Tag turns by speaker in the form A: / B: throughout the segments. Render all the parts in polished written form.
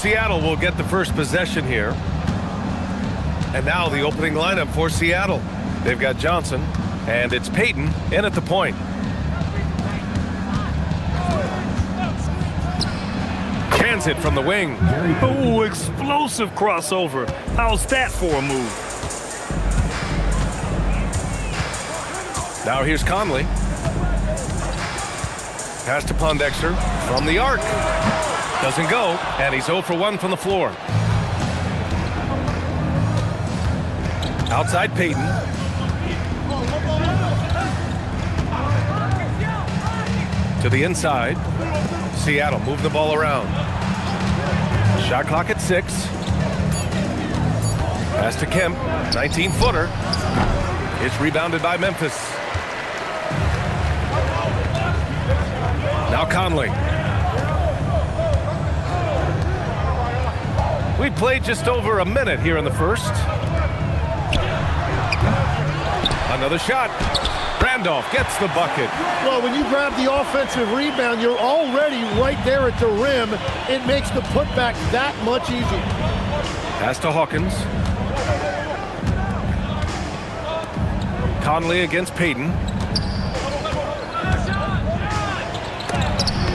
A: Seattle will get the first possession here. And now the opening lineup for Seattle. They've got Johnson, and it's Payton in at the point. Cans it from the wing.
B: Oh, explosive crossover. How's that for a move?
A: Now here's Conley. Pass to Pondexter from the arc. Doesn't go, and he's 0 for 1 from the floor. Outside Payton. To the inside. Seattle move the ball around. Shot clock at 6. Pass to Kemp. 19-footer. It's rebounded by Memphis. Now Conley. We played just over a minute here in the first. Another shot. Randolph gets the bucket.
C: Well, when you grab the offensive rebound, you're already right there at the rim. It makes the putback that much easier.
A: Pass to Hawkins. Conley against Payton.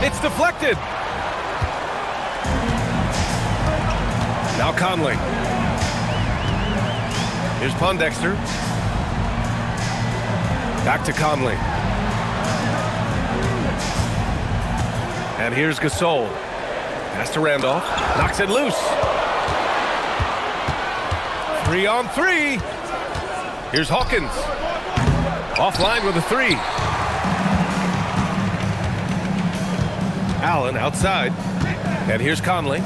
A: It's deflected. Now Conley. Here's Pondexter. Back to Conley. And here's Gasol. Pass to Randolph. Knocks it loose. 3-on-3. Here's Hawkins. Offline with a 3. Allen outside. And here's Conley.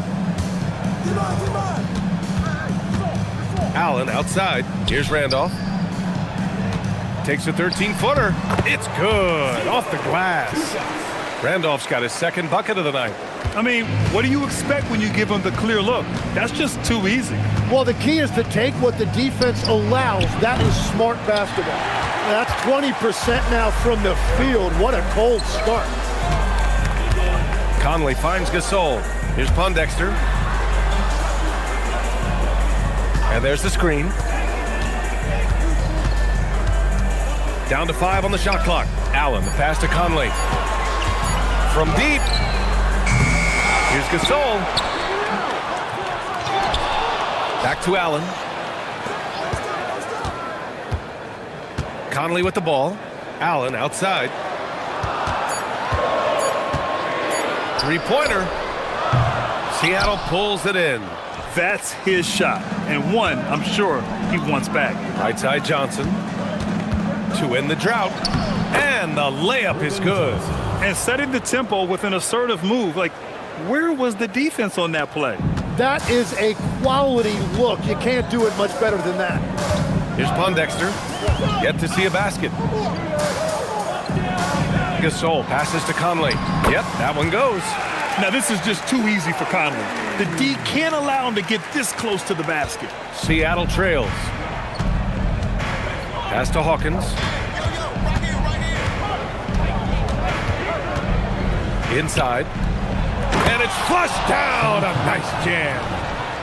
A: Allen outside. Here's Randolph. Takes a 13-footer. It's good. Off the glass. Randolph's got his second bucket of the night.
B: I mean, what do you expect when you give him the clear look? That's just too easy.
C: Well, the key is to take what the defense allows. That is smart basketball. That's 20% now from the field. What a cold start.
A: Conley finds Gasol. Here's Pondexter. And there's the screen. Down to 5 on the shot clock. Allen, the pass to Conley. From deep. Here's Gasol. Back to Allen. Conley with the ball. Allen outside. Three-pointer. Seattle pulls it in.
B: That's his shot, and one I'm sure he wants back.
A: Right side Johnson to end the drought, and the layup is good.
B: And setting the tempo with an assertive move. Like, where was the defense on that play?
C: That is a quality look. You can't do it much better than that.
A: Here's Pondexter. Yet to see a basket. Gasol passes to Conley. Yep, that one goes.
B: Now, this is just too easy for Conley. The D can't allow him to get this close to the basket.
A: Seattle trails. Pass to Hawkins. Inside. And it's flushed down. A nice jam.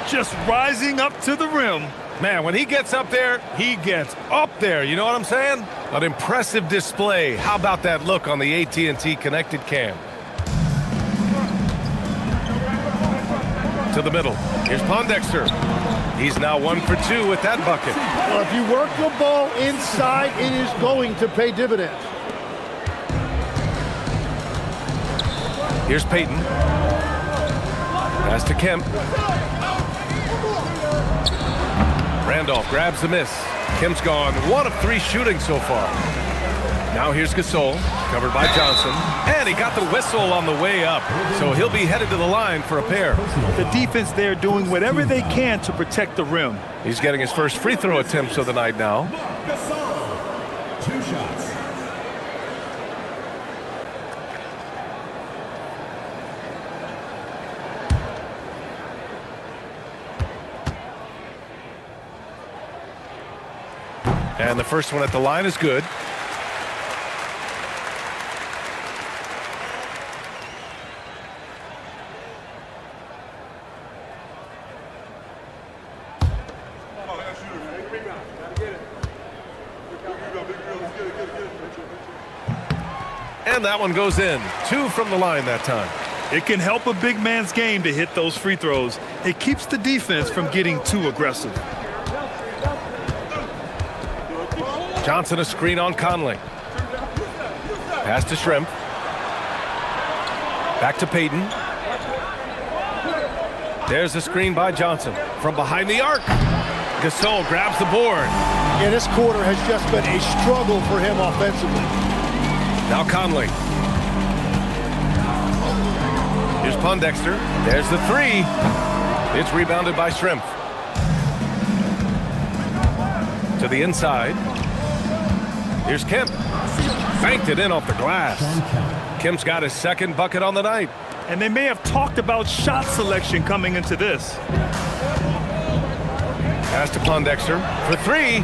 B: Just rising up to the rim.
A: Man, when he gets up there, he gets up there. You know what I'm saying? An impressive display. How about that look on the AT&T connected cam? To the middle. Here's Pondexter. He's now 1 for 2 with that bucket.
C: Well, if you work the ball inside, it is going to pay dividends.
A: Here's Payton. Pass to Kemp. Randolph grabs the miss. Kemp's gone 1 of 3 shooting so far. Now here's Gasol, covered by Johnson. And he got the whistle on the way up. So he'll be headed to the line for a pair.
B: The defense there doing whatever they can to protect the rim.
A: He's getting his first free throw attempts of the night now.
D: 2 shots.
A: And the first one at the line is good. And that one goes in. 2 from the line that time.
B: It can help a big man's game to hit those free throws. It keeps the defense from getting too aggressive.
A: Johnson a screen on Conley. Pass to Shrimp. Back to Payton. There's a screen by Johnson from behind the arc. Gasol grabs the board.
C: Yeah, this quarter has just been a struggle for him offensively.
A: Now Conley. Here's Pondexter. There's the 3. It's rebounded by Shrimp. To the inside. Here's Kemp. Banked it in off the glass. Kemp's got his second bucket on the night.
B: And they may have talked about shot selection coming into this.
A: Pass to Pondexter for 3.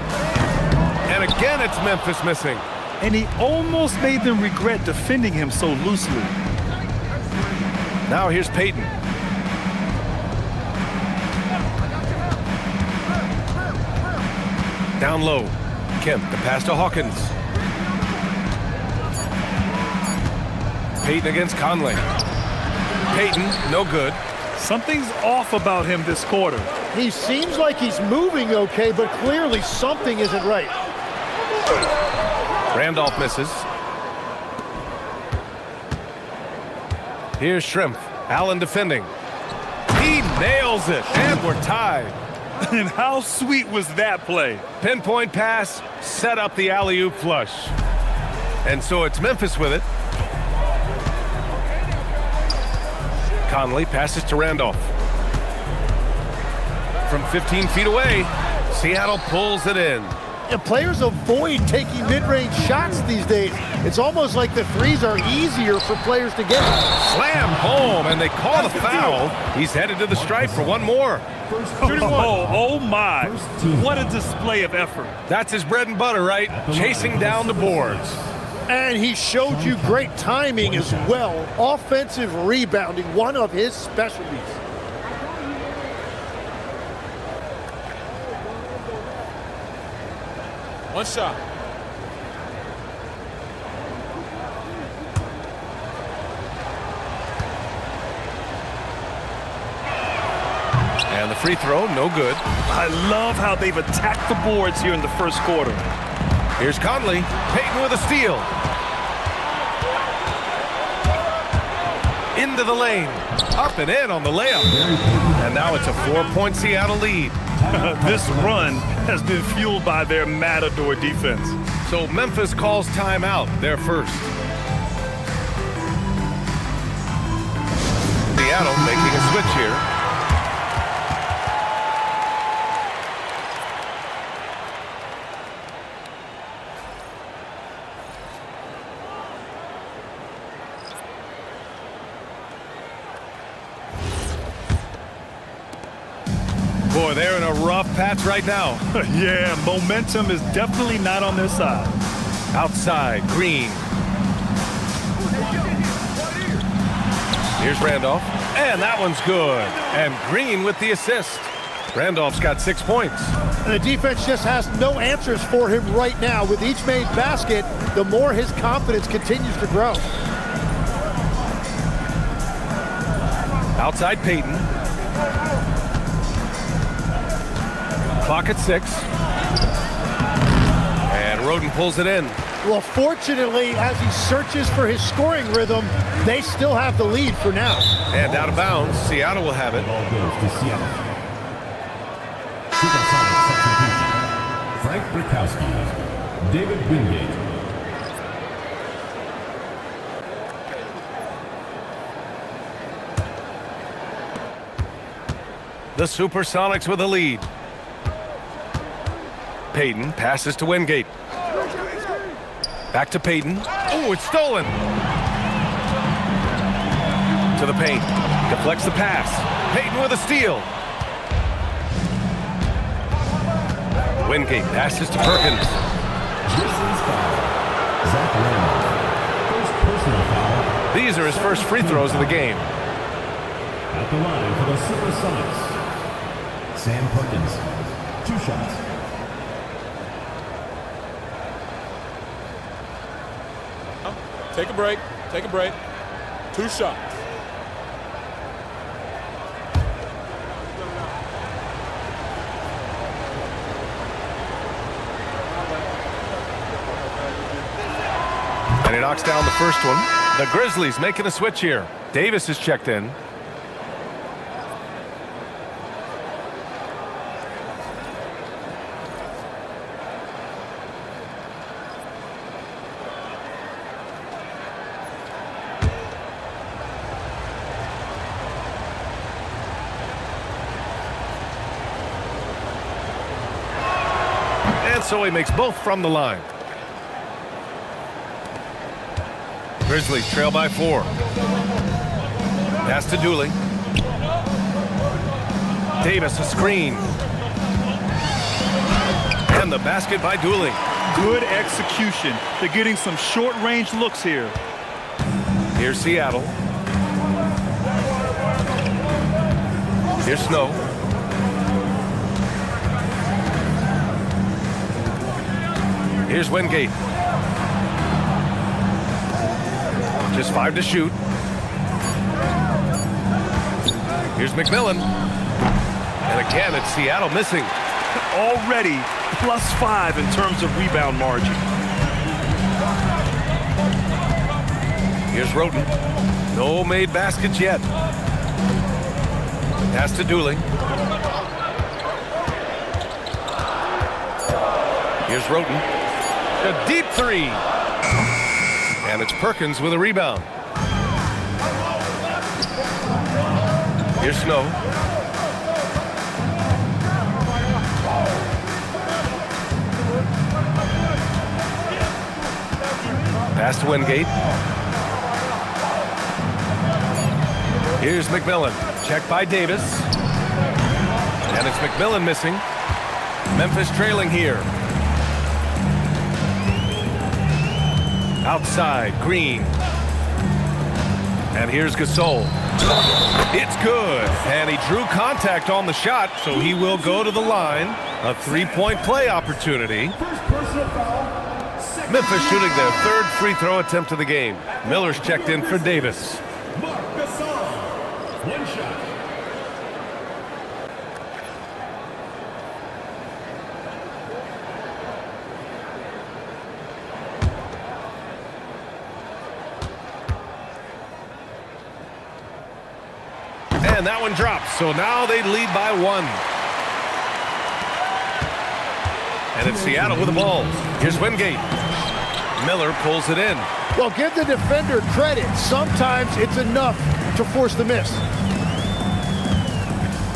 A: And again, it's Memphis missing.
B: And he almost made them regret defending him so loosely.
A: Now here's Payton. Down low. Kemp, the pass to Hawkins. Payton against Conley. Payton, no good.
B: Something's off about him this quarter.
C: He seems like he's moving okay, but clearly something isn't right.
A: Randolph misses. Here's Shrimp. Allen defending. He nails it, and we're tied.
B: And how sweet was that play?
A: Pinpoint pass, set up the alley-oop flush. And so it's Memphis with it. Conley passes to Randolph. From 15 feet away, Seattle pulls it in.
C: And players avoid taking mid-range shots these days. It's almost like the threes are easier for players to get.
A: Slam home, and they call the foul. He's headed to the stripe for one more.
B: Oh my. What a display of effort.
A: That's his bread and butter, right? Chasing down the boards.
C: And he showed you great timing as well. Offensive rebounding, one of his specialties.
A: One shot. And the free throw, no good.
B: I love how they've attacked the boards here in the first quarter.
A: Here's Conley. Payton with a steal. Into the lane. Up and in on the layup. And now it's a 4-point Seattle lead.
B: This run has been fueled by their matador defense.
A: So Memphis calls timeout, their first. Seattle making a switch here. Boy, they're in a rough patch right now.
B: Yeah, momentum is definitely not on their side.
A: Outside, Green. Here's Randolph. And that one's good. And Green with the assist. Randolph's got 6 points.
C: And the defense just has no answers for him right now. With each made basket, the more his confidence continues to grow.
A: Outside Payton. Clock at 6. And Roden pulls it in.
C: Well, fortunately, as he searches for his scoring rhythm, they still have the lead for now.
A: And out of bounds, Seattle will have it.
D: Ball goes to Seattle. SuperSonics substitution. Frank Brickowski. David Wingate.
A: The SuperSonics with a lead. Payton passes to Wingate. Back to Payton. Oh, it's stolen. To the paint. Deflects the pass. Payton with a steal. Wingate passes to Perkins.
D: Grizzlies foul. Zach Randolph. First personal foul.
A: These are his first free throws of the game.
D: At the line for the SuperSonics. Sam Perkins. 2 shots.
E: Take a break. Take a break. 2 shots.
A: And he knocks down the first one. The Grizzlies making a switch here. Davis is checked in. And so he makes both from the line. Grizzlies trail by 4. Pass to Dooley. Davis a screen. And the basket by Dooley.
B: Good execution. They're getting some short-range looks here.
A: Here's Seattle. Here's Snow. Here's Wingate. Just 5 to shoot. Here's McMillan. And again, it's Seattle missing.
B: Already +5 in terms of rebound margin.
A: Here's Roten. No made baskets yet. Pass to Dooley. Here's Roten. A deep 3. And it's Perkins with a rebound. Here's Snow. Pass to Wingate. Here's McMillan. Checked by Davis. And it's McMillan missing. Memphis trailing here. Outside, Green. And here's Gasol. It's good. And he drew contact on the shot, so he will go to the line. A 3-point play opportunity. Memphis shooting their 3rd free throw attempt of the game. Miller's checked in for Davis.
D: One shot.
A: And that one drops, so now they lead by 1. And it's Seattle with the ball. Here's Wingate. Miller pulls it in.
C: Well, give the defender credit. Sometimes it's enough to force the miss.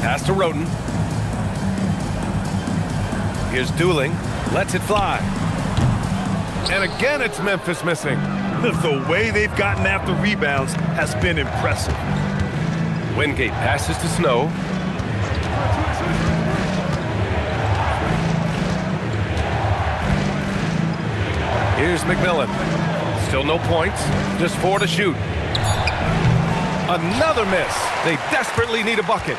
A: Pass to Roten. Here's Dooling. Lets it fly. And again, it's Memphis missing.
B: The way they've gotten after rebounds has been impressive.
A: Wingate passes to Snow. Here's McMillan. Still no points. Just 4 to shoot. Another miss. They desperately need a bucket.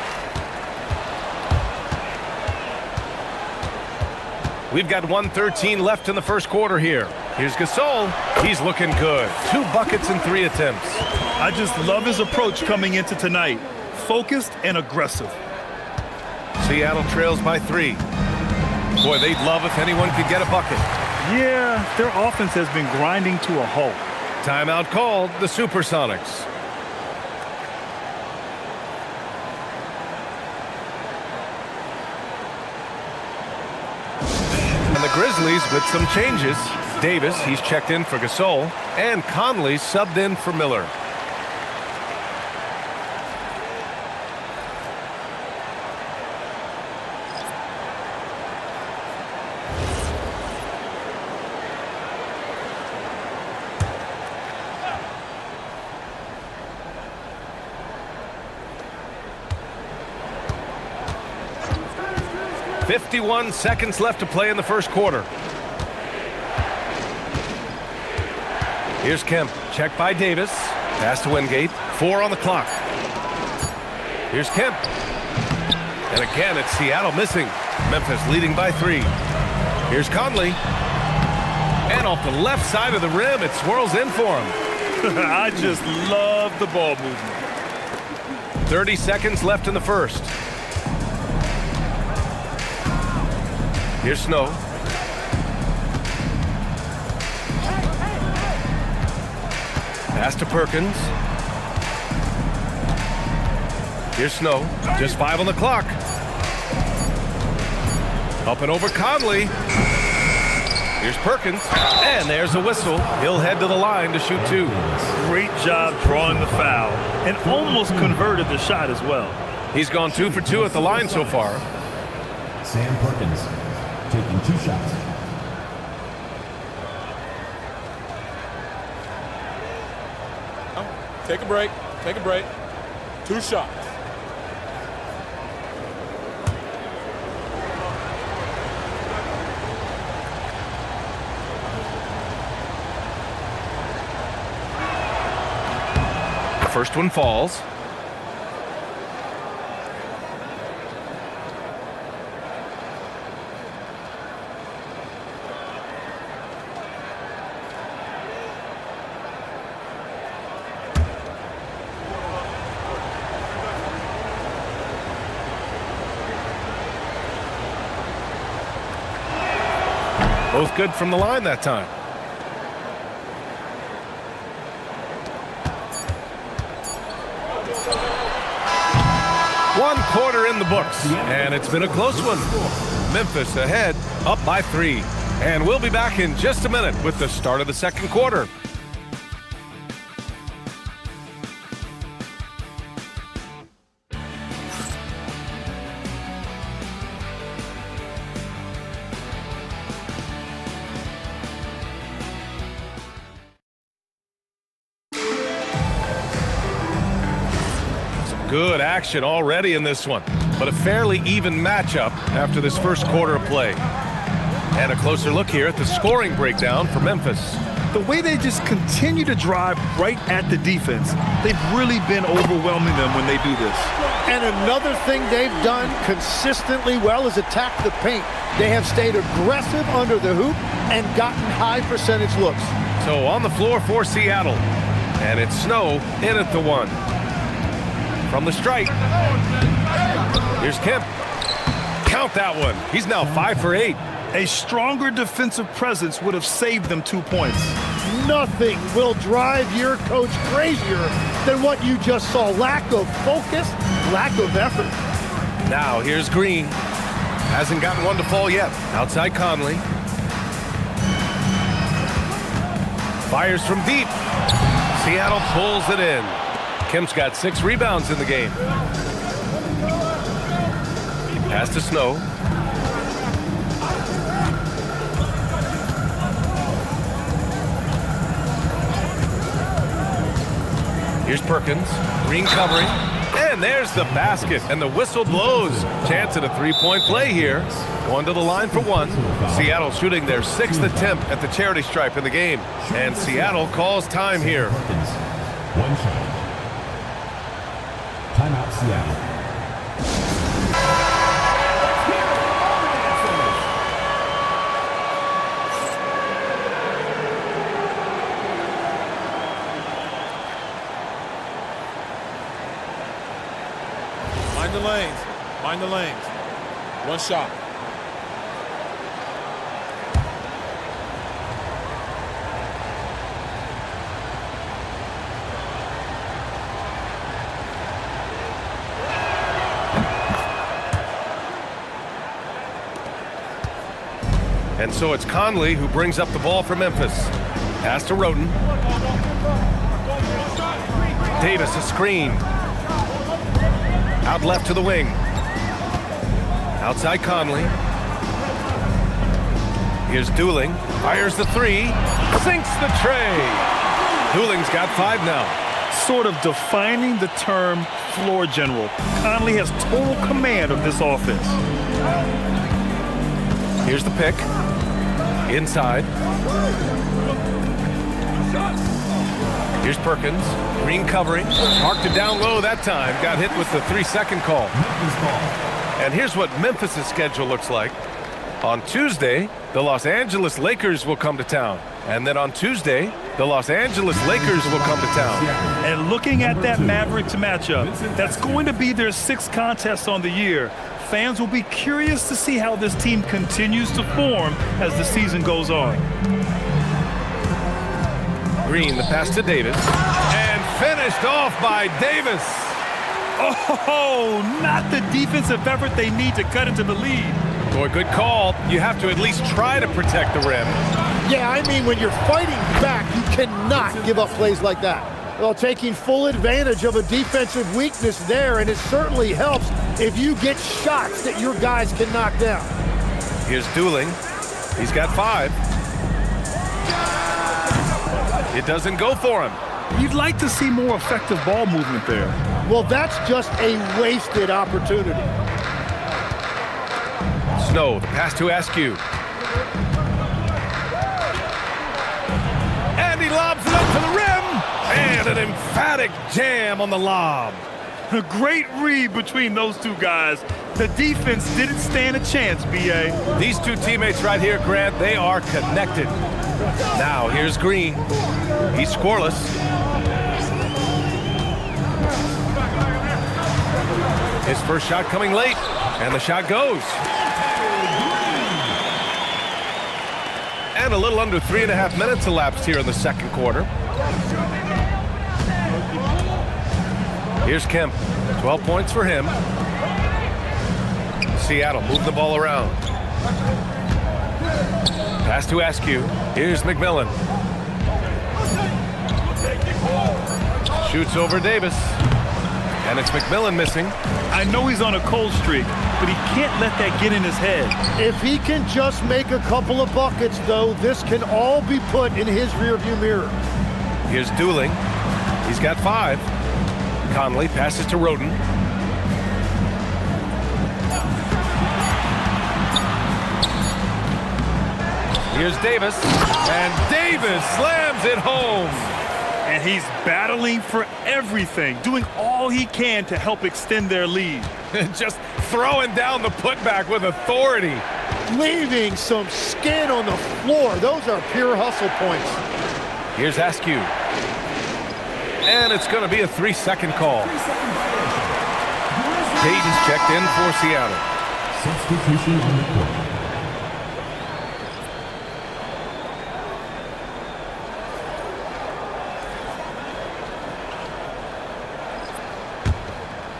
A: We've got 1:13 left in the first quarter here. Here's Gasol. He's looking good. 2 buckets in 3 attempts.
B: I just love his approach coming into tonight. Focused and aggressive.
A: Seattle trails by 3. Boy, they'd love if anyone could get a bucket.
B: Yeah, their offense has been grinding to a halt.
A: Timeout called, the SuperSonics. And the Grizzlies with some changes. Davis, he's checked in for Gasol, and Conley subbed in for Miller. .51 seconds left to play in the first quarter. Here's Kemp, checked by Davis. Pass to Wingate, 4 on the clock. Here's Kemp. And again, it's Seattle missing. Memphis leading by 3. Here's Conley. And off the left side of the rim, it swirls in for him.
B: I just love the ball movement.
A: 30 seconds left in the first. Here's Snow. Pass to Perkins. Here's Snow. Just 5 on the clock. Up and over Conley. Here's Perkins. And there's a whistle. He'll head to the line to shoot 2.
B: Great job drawing the foul and almost converted the shot as well.
A: He's gone 2 for 2 at the line so far.
D: Sam Perkins taking 2 shots.
E: Take a break. Take a break. 2 shots.
A: First one falls. Both good from the line that time. One quarter in the books, and it's been a close one. Memphis ahead, up by 3. And we'll be back in just a minute with the start of the second quarter. Good action already in this one, but a fairly even matchup after this first quarter of play. And a closer look here at the scoring breakdown for Memphis.
B: The way they just continue to drive right at the defense, they've really been overwhelming them when they do this.
C: And another thing they've done consistently well is attack the paint. They have stayed aggressive under the hoop and gotten high percentage looks.
A: So on the floor for Seattle, and it's Snow in at the 1. From the stripe, here's Kemp. Count that one. He's now 5 for 8.
B: A stronger defensive presence would have saved them 2 points.
C: Nothing will drive your coach crazier than what you just saw. Lack of focus, lack of effort.
A: Now here's Green. Hasn't gotten one to fall yet. Outside Conley. Fires from deep. Seattle pulls it in. Kemp's got 6 rebounds in the game. Pass to Snow. Here's Perkins. Green covering. And there's the basket. And the whistle blows. Chance at a 3-point play here. Going to the line for 1. Seattle shooting their 6th attempt at the charity stripe in the game. And Seattle calls time here.
D: 1 shot. Timeout, Seattle.
E: Mind the lanes. Mind the lanes. 1 shot.
A: And so it's Conley who brings up the ball for Memphis. Pass to Roden. Davis a screen. Out left to the wing. Outside Conley. Here's Dooling. Fires the 3. Sinks the tray. Dooling's got 5 now.
B: Sort of defining the term floor general. Conley has total command of this offense.
A: Here's the pick. Inside. Here's Perkins. Green covering. Marked it down low that time. Got hit with the 3-second call. And here's what Memphis' schedule looks like. On Tuesday, the Los Angeles Lakers will come to town. And then on Tuesday, the Los Angeles Lakers will come to town.
B: And looking at that Mavericks matchup, that's going to be their 6th contest on the year. Fans will be curious to see how this team continues to form as the season goes on.
A: Green, the pass to Davis. And finished off by Davis.
B: Oh, not the defensive effort they need to cut into the lead.
A: Boy, good call. You have to at least try to protect the rim.
C: Yeah, I mean, when you're fighting back, you cannot give up plays like that. Well, taking full advantage of a defensive weakness there, and it certainly helps if you get shots that your guys can knock down.
A: Here's Dooling. He's got 5. It doesn't go for him.
B: You'd like to see more effective ball movement there.
C: Well, that's just a wasted opportunity.
A: Snow, the pass to Askew. And he lobs it up to the rim. And an emphatic jam on the lob.
B: A great read between those two guys. The defense didn't stand a chance, B.A.
A: These two teammates right here, Grant, they are connected. Now, here's Green. He's scoreless. His first shot coming late, and the shot goes. And a little under 3.5 minutes elapsed here in the second quarter. Here's Kemp, 12 points for him. Seattle move the ball around. Pass to Askew. Here's McMillan. Shoots over Davis. And it's McMillan missing.
B: I know he's on a cold streak, but he can't let that get in his head.
C: If he can just make a couple of buckets, though, this can all be put in his rearview mirror.
A: Here's Dooling. He's got 5. Conley passes to Roden. Here's Davis. And Davis slams it home.
B: And he's battling for everything, doing all he can to help extend their lead.
A: Just throwing down the putback with authority.
C: Leaving some skin on the floor. Those are pure hustle points.
A: Here's Askew. And it's going to be a 3-second call. Payton's checked in for Seattle.
D: Substitution on the court.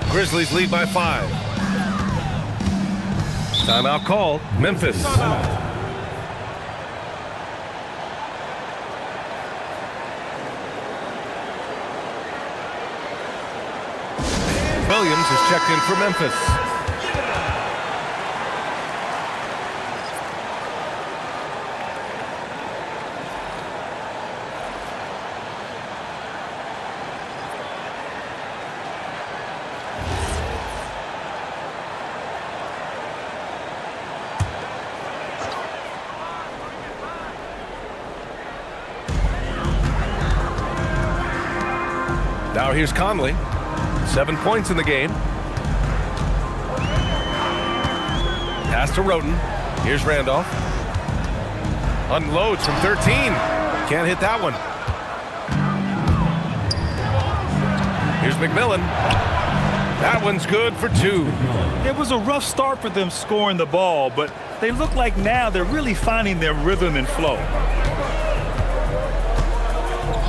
A: Grizzlies lead by 5. Timeout called. Memphis. Williams is checked in for Memphis. Now here's Conley. 7 points in the game. Pass to Roden. Here's Randolph. Unloads from 13. Can't hit that one. Here's McMillan. That one's good for 2.
B: It was a rough start for them scoring the ball, but they look like now they're really finding their rhythm and flow.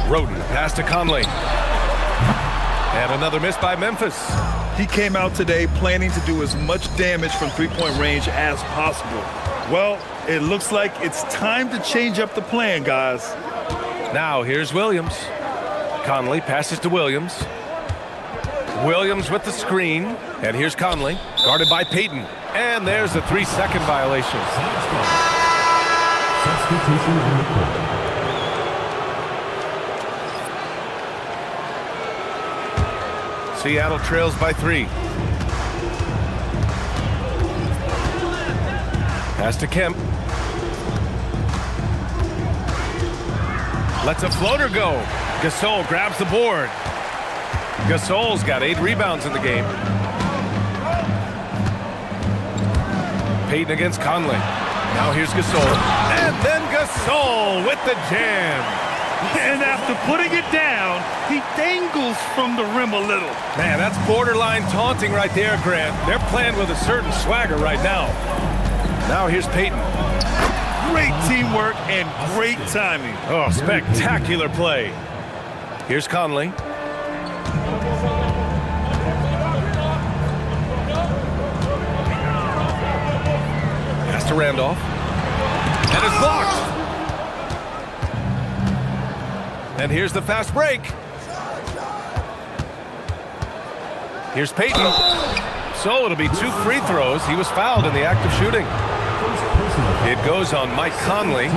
A: Roden, pass to Conley. And another miss by Memphis.
B: He came out today planning to do as much damage from three-point range as possible. Well, it looks like it's time to change up the plan, guys.
A: Now here's Williams. Conley passes to Williams. Williams with the screen. And here's Conley, guarded by Payton. And there's a 3-second violation.
D: Substitution on the court.
A: Seattle trails by 3. Pass to Kemp. Lets a floater go. Gasol grabs the board. Gasol's got 8 rebounds in the game. Payton against Conley. Now here's Gasol. And then Gasol with the jam.
B: And after putting it down, he dangles from the rim a little.
A: Man, that's borderline taunting right there, Grant. They're playing with a certain swagger right now. Now here's Payton.
B: Great teamwork and great timing.
A: Oh, spectacular play. Here's Conley. Pass to Randolph. And it's blocked. And here's the fast break. Here's Payton. So it'll be 2 free throws. He was fouled in the act of shooting. It goes on Mike Conley.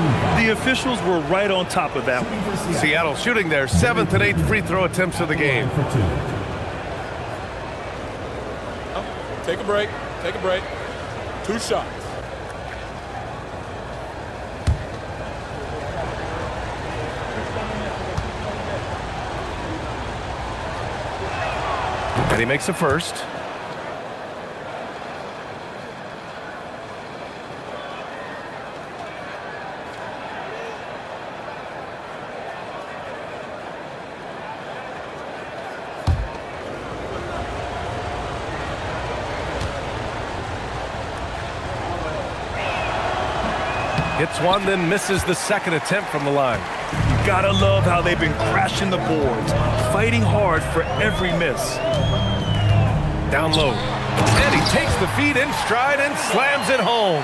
B: The officials were right on top of that one.
A: Seattle shooting their 7th and 8th free throw attempts of the game.
E: Take a break. Take a break. 2 shots.
A: And he makes the first. Hits one, then misses the second attempt from the line.
B: You gotta love how they've been crashing the boards, fighting hard for every miss.
A: Down low. And he takes the feed in stride and slams it home.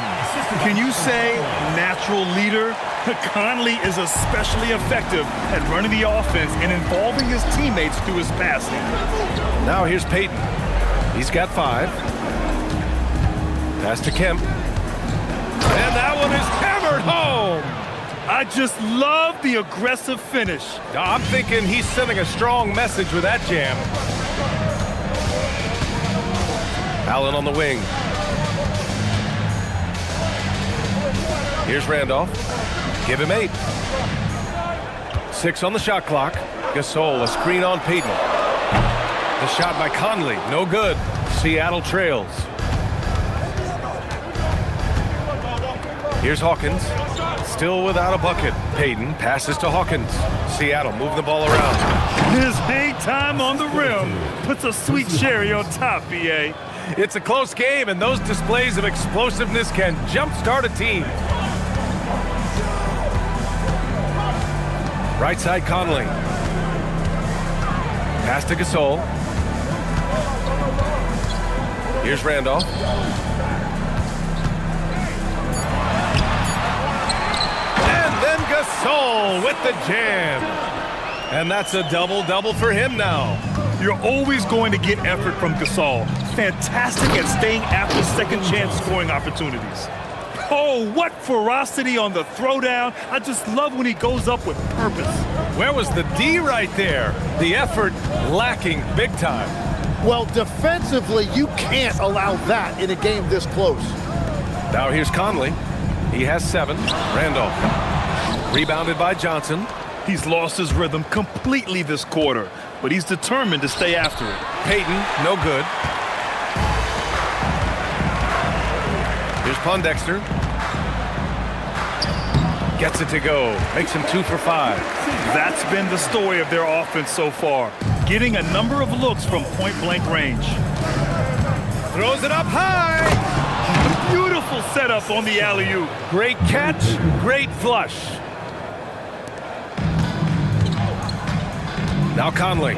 B: Can you say natural leader? Conley is especially effective at running the offense and involving his teammates through his passing.
A: Now here's Payton. He's got 5. Pass to Kemp. And that one is hammered home.
B: I just love the aggressive finish.
A: I'm thinking he's sending a strong message with that jam. Allen on the wing. Here's Randolph. Give him 8. 6 on the shot clock. Gasol, a screen on Payton. The shot by Conley, no good. Seattle trails. Here's Hawkins. Still without a bucket. Payton passes to Hawkins. Seattle moving the ball around.
B: His hang time on the rim puts a sweet cherry on top, B.A.
A: It's a close game, and those displays of explosiveness can jumpstart a team. Right side, Conley. Pass to Gasol. Here's Randolph. And then Gasol with the jam. And that's a double-double for him now.
B: You're always going to get effort from Gasol. Fantastic at staying after second chance scoring opportunities. Oh, what ferocity on the throwdown. I just love when he goes up with purpose.
A: Where was the D right there? The effort lacking big time.
C: Well, defensively, you can't allow that in a game this close.
A: Now here's Conley. He has 7. Randolph. Rebounded by Johnson.
B: He's lost his rhythm completely this quarter, but he's determined to stay after it.
A: Payton, no good. Here's Pondexter. Gets it to go. Makes him 2 for 5.
B: That's been the story of their offense so far, getting a number of looks from point-blank range.
A: Throws it up high.
B: Beautiful setup on the alley-oop.
A: Great catch, great flush. Now Conley.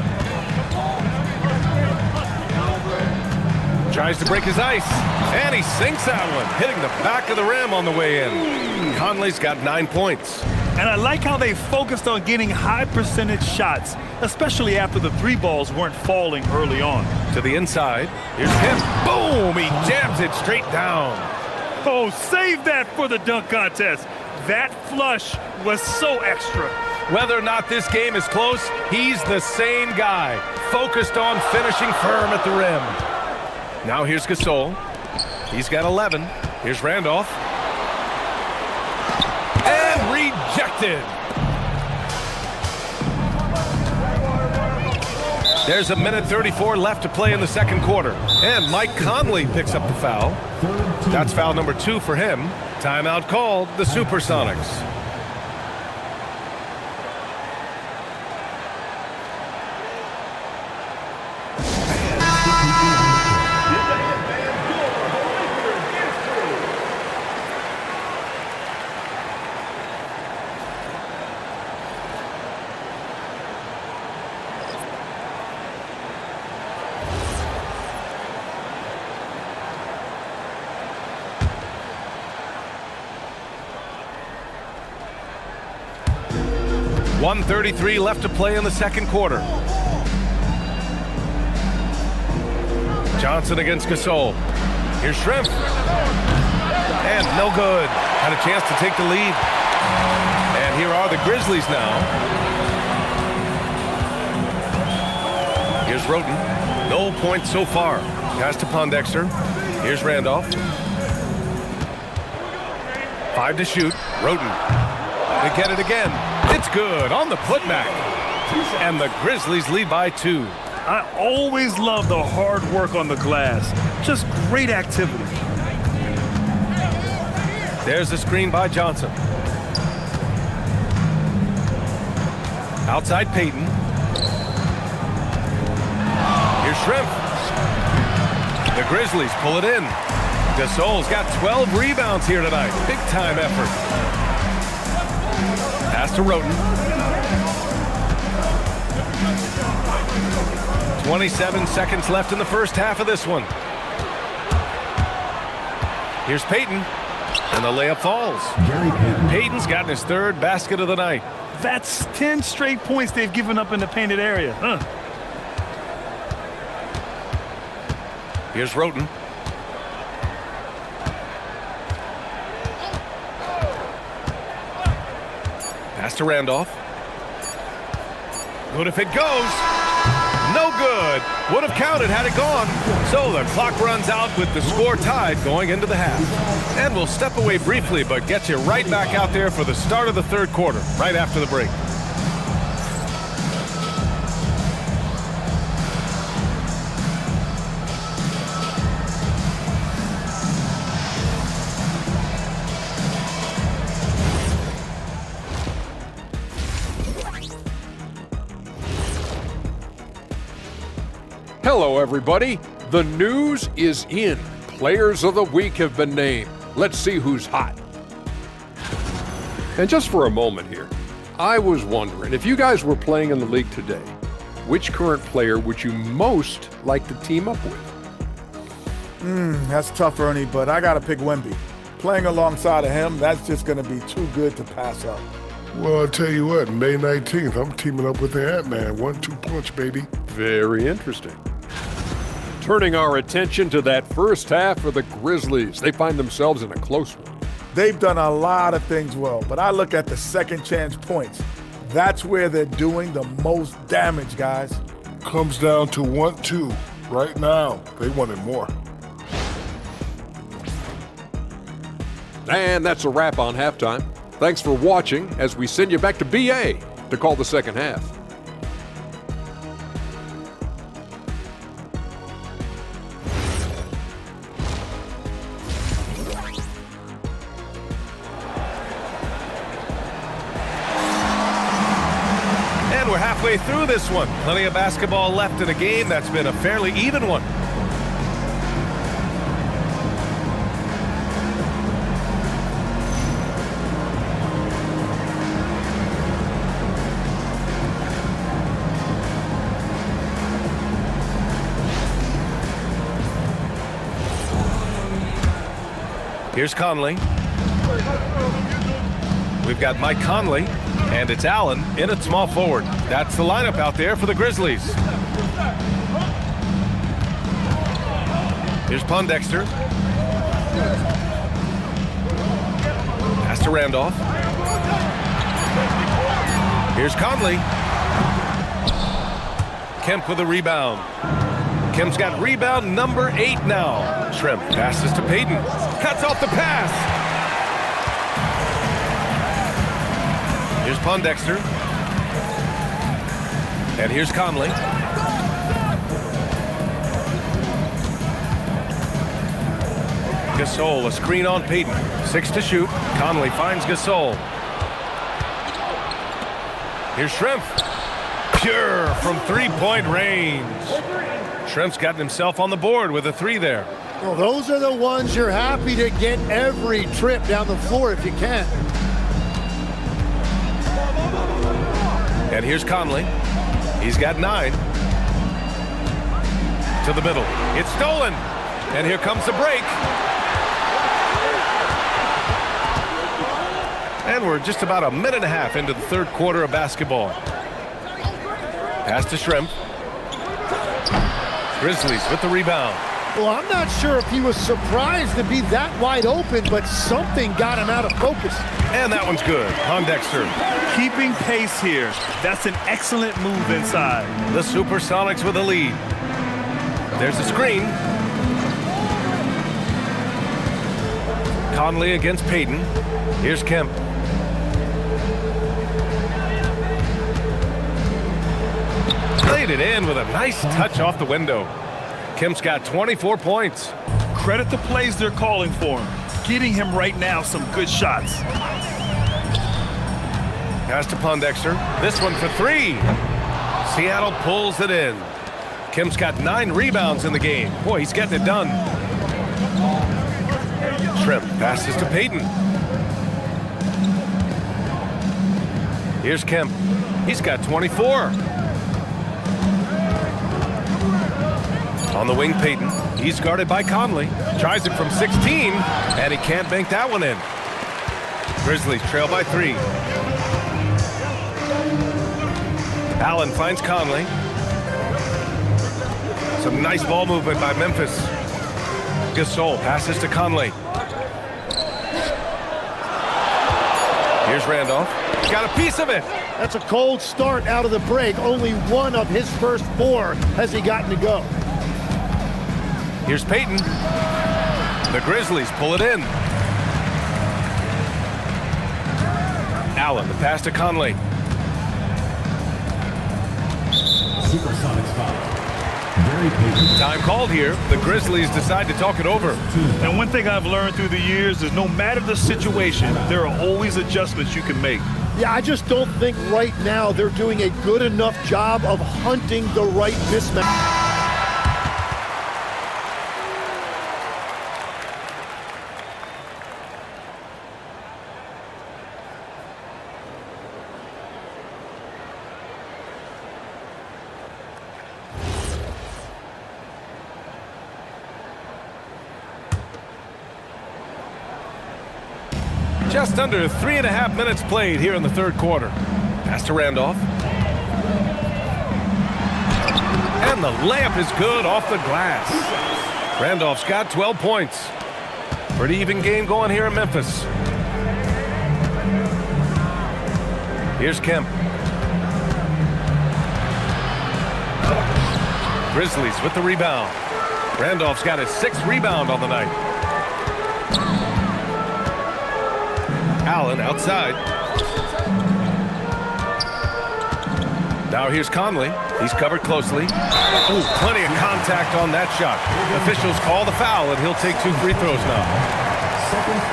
A: Tries to break his ice, and he sinks that one, hitting the back of the rim on the way in. Conley's got 9 points.
B: And I like how they focused on getting high percentage shots, especially after the 3 balls weren't falling early on.
A: To the inside, here's him. Boom! He jams it straight down.
B: Oh, save that for the dunk contest. That flush was so extra.
A: Whether or not this game is close, he's the same guy, focused on finishing firm at the rim. Now here's Gasol. He's got 11. Here's Randolph. And rejected. There's a minute 34 left to play in the second quarter. And Mike Conley picks up the foul. That's foul number 2 for him. Timeout called, the SuperSonics. .133 left to play in the second quarter. Johnson against Gasol. Here's Shrimp. And no good. Had a chance to take the lead. And here are the Grizzlies now. Here's Roten. No points so far. Pass to Pondexter. Here's Randolph. 5 to shoot. Roten. They get it again. It's good on the putback. And the Grizzlies lead by 2.
B: I always love the hard work on the glass. Just great activity.
A: There's the screen by Johnson. Outside Payton. Here's Shrimp. The Grizzlies pull it in. Gasol's got 12 rebounds here tonight. Big time effort. Pass to Roten. 27 seconds left in the first half of this one. Here's Payton. And the layup falls. Payton's gotten his 3rd basket of the night.
B: That's 10 straight points they've given up in the painted area.
A: Here's Roten. Pass to Randolph. Good if it goes. No good. Would have counted had it gone. So the clock runs out with the score tied going into the half. And we'll step away briefly, but get you right back out there for the start of the third quarter, right after the break.
F: Hello, everybody. The news is in. Players of the week have been named. Let's see who's hot. And just for a moment here, I was wondering, if you guys were playing in the league today, which current player would you most like to team up with?
G: That's tough, Ernie, but I got to pick Wemby. Playing alongside of him, that's just going to be too good to pass up.
H: Well, I'll tell you what, May 19th, I'm teaming up with the Ant-Man. 1-2 punch, baby.
F: Very interesting. Turning our attention to that first half of the Grizzlies. They find themselves in a close one.
G: They've done a lot of things well, but I look at the second chance points. That's where they're doing the most damage, guys.
H: Comes down to 1-2 right now. They wanted more.
F: And that's a wrap on halftime. Thanks for watching as we send you back to BA to call the second half.
A: We're halfway through this one. Plenty of basketball left in a game that's been a fairly even one. Here's Conley. We've got Mike Conley, and it's Allen in at small forward. That's the lineup out there for the Grizzlies. Here's Pondexter. Pass to Randolph. Here's Conley. Kemp with a rebound. Kemp's got rebound number 8 now. Shrimp passes to Payton. Cuts off the pass. Here's Pondexter. And here's Conley. Gasol, a screen on Payton. 6 to shoot. Conley finds Gasol. Here's Shrimp. Pure from three-point range. Shrimp's gotten himself on the board with a 3 there.
C: Well, those are the ones you're happy to get every trip down the floor if you can.
A: And here's Conley. He's got 9. To the middle. It's stolen. And here comes the break. And we're just about a minute and a half into the third quarter of basketball. Pass to Shrimp. Grizzlies with the rebound.
C: Well, I'm not sure if he was surprised to be that wide open, but something got him out of focus.
A: And that one's good. Pondexter.
B: Keeping pace here. That's an excellent move inside.
A: The SuperSonics with a lead. There's a screen. Conley against Payton. Here's Kemp. Played it in with a nice touch off the window. Kemp's got 24 points.
B: Credit the plays they're calling for him. Getting him right now some good shots.
A: Pass to Pondexter. This one for 3. Seattle pulls it in. Kemp's got 9 rebounds in the game. Boy, he's getting it done. Shrimp passes to Payton. Here's Kemp. He's got 24. On the wing, Payton. He's guarded by Conley. Tries it from 16, and he can't bank that one in. Grizzlies trail by 3. Allen finds Conley. Some nice ball movement by Memphis. Gasol passes to Conley. Here's Randolph. Got a piece of it.
C: That's a cold start out of the break. Only one of his first 4 has he gotten to go.
A: Here's Payton. The Grizzlies pull it in. Allen, the pass to Conley.
D: SuperSonics foul. Very patient.
A: Time called here. The Grizzlies decide to talk it over.
B: And one thing I've learned through the years is no matter the situation, there are always adjustments you can make.
C: Yeah, I just don't think right now they're doing a good enough job of hunting the right mismatch.
A: Just under 3.5 minutes played here in the third quarter. Pass to Randolph. And the layup is good off the glass. Randolph's got 12 points. Pretty even game going here in Memphis. Here's Kemp. Grizzlies with the rebound. Randolph's got his 6th rebound on the night. Allen outside. Now here's Conley. He's covered closely. Ooh, plenty of contact on that shot. Officials call the foul, and he'll take 2 free throws now.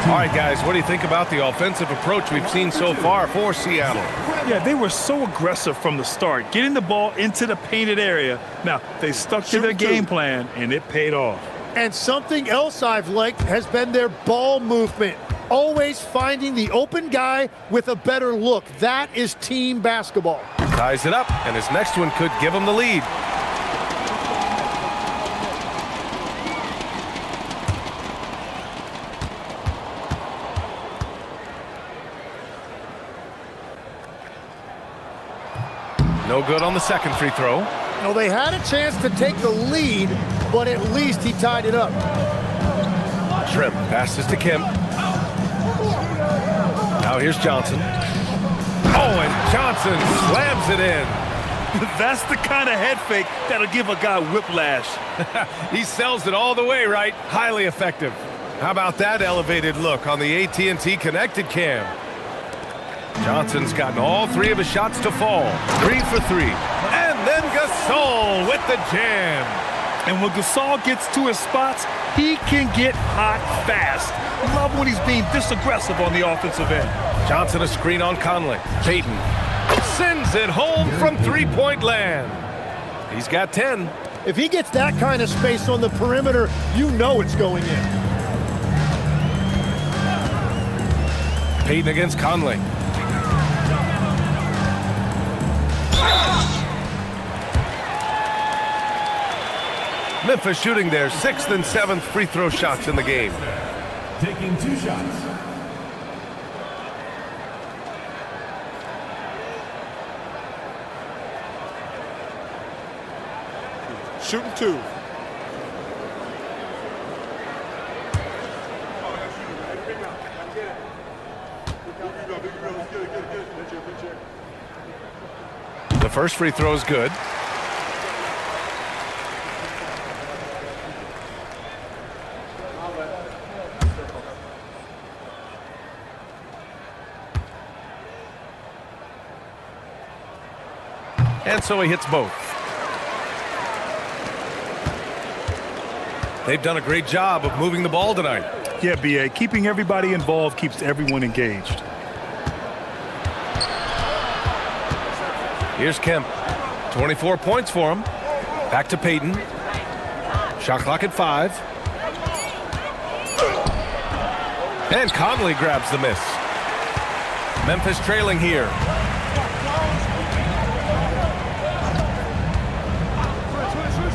A: All right, guys, what do you think about the offensive approach we've seen so far for Seattle?
B: Yeah, they were so aggressive from the start, getting the ball into the painted area. Now, they stuck to their game plan, and it paid off.
C: And something else I've liked has been their ball movement. Always finding the open guy with a better look. That is team basketball.
A: Ties it up, and his next one could give him the lead. No good on the second free throw.
C: No, they had a chance to take the lead, but at least he tied it up.
A: Shrimp passes to Kemp. Now here's Johnson. Oh, and Johnson slams it in.
B: That's the kind of head fake that'll give a guy whiplash.
A: He sells it all the way, right? Highly effective. How about that elevated look on the AT&T connected cam? Johnson's gotten all 3 of his shots to fall. 3 for 3. And then Gasol with the jam.
B: And when Gasol gets to his spots, he can get hot fast. Love when he's being this aggressive on the offensive end.
A: Johnson a screen on Conley. Payton sends it home from three-point land. He's got 10.
C: If he gets that kind of space on the perimeter, you know it's going in.
A: Payton against Conley. Memphis shooting their 6th and 7th free throw shots in the game.
D: Taking 2 shots.
E: Shooting 2.
A: The first free throw is good. And so he hits both. They've done a great job of moving the ball tonight.
B: Yeah, B.A. Keeping everybody involved keeps everyone engaged.
A: Here's Kemp. 24 points for him. Back to Payton. Shot clock at 5. And Conley grabs the miss. Memphis trailing here.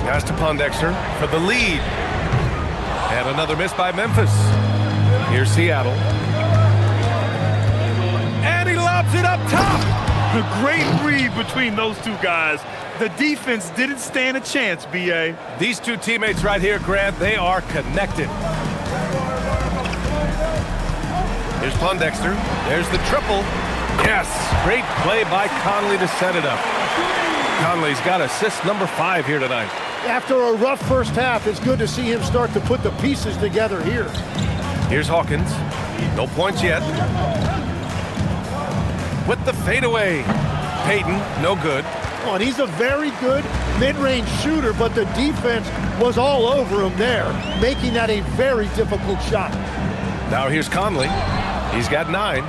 A: Pass to Pondexter for the lead. And another miss by Memphis. Here's Seattle. And he lobs it up top.
B: A great read between those two guys. The defense didn't stand a chance, B.A.
A: These two teammates right here, Grant, they are connected. Here's Pondexter. There's the triple. Yes, great play by Conley to set it up. Conley's got assist number 5 here tonight.
C: After a rough first half, it's good to see him start to put the pieces together here.
A: Here's Hawkins. No points yet. With the fadeaway. Payton, no good.
C: Oh, and he's a very good mid-range shooter, but the defense was all over him there, making that a very difficult shot.
A: Now here's Conley. He's got 9.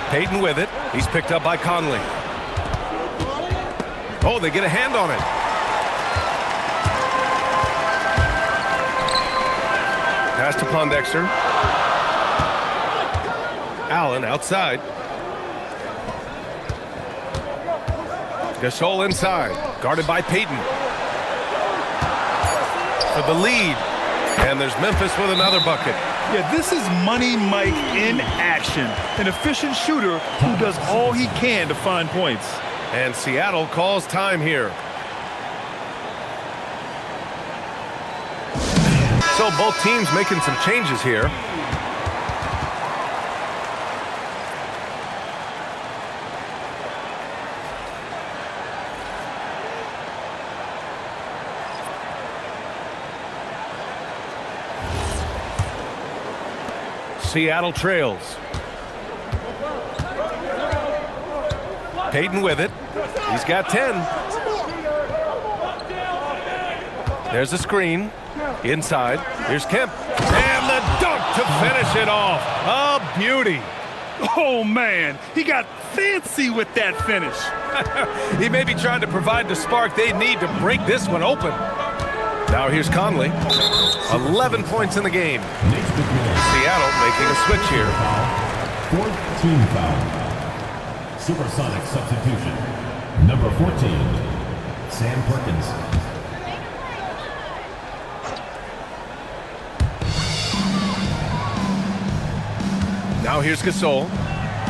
A: Payton with it. He's picked up by Conley. Oh, they get a hand on it. Pass to Pondexter. Allen outside. Gasol inside, guarded by Payton. For the lead. And there's Memphis with another bucket.
B: Yeah, this is Money Mike in action. An efficient shooter who does all he can to find points.
A: And Seattle calls time here. So both teams making some changes here. Seattle trails. Payton with it. He's got 10. There's a screen. Inside. Here's Kemp. And the dunk to finish it off. A beauty.
B: Oh, man. He got fancy with that finish.
A: He may be trying to provide the spark they need to break this one open. Now here's Conley. 11 points in the game. Seattle making a switch here.
D: 4th team foul. Supersonic substitution. Number 14, Sam Perkins.
A: Now here's Gasol.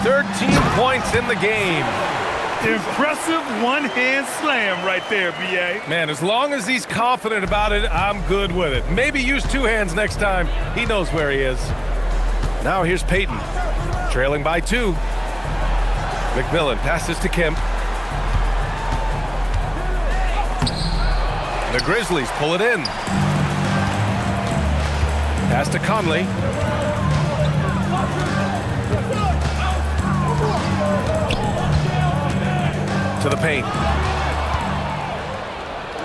A: 13 points in the game.
B: Impressive one-hand slam right there, B.A.
A: Man, as long as he's confident about it, I'm good with it. Maybe use 2 hands next time. He knows where he is. Now here's Payton. Trailing by 2. McMillan passes to Kemp. The Grizzlies pull it in. Pass to Conley. To the paint.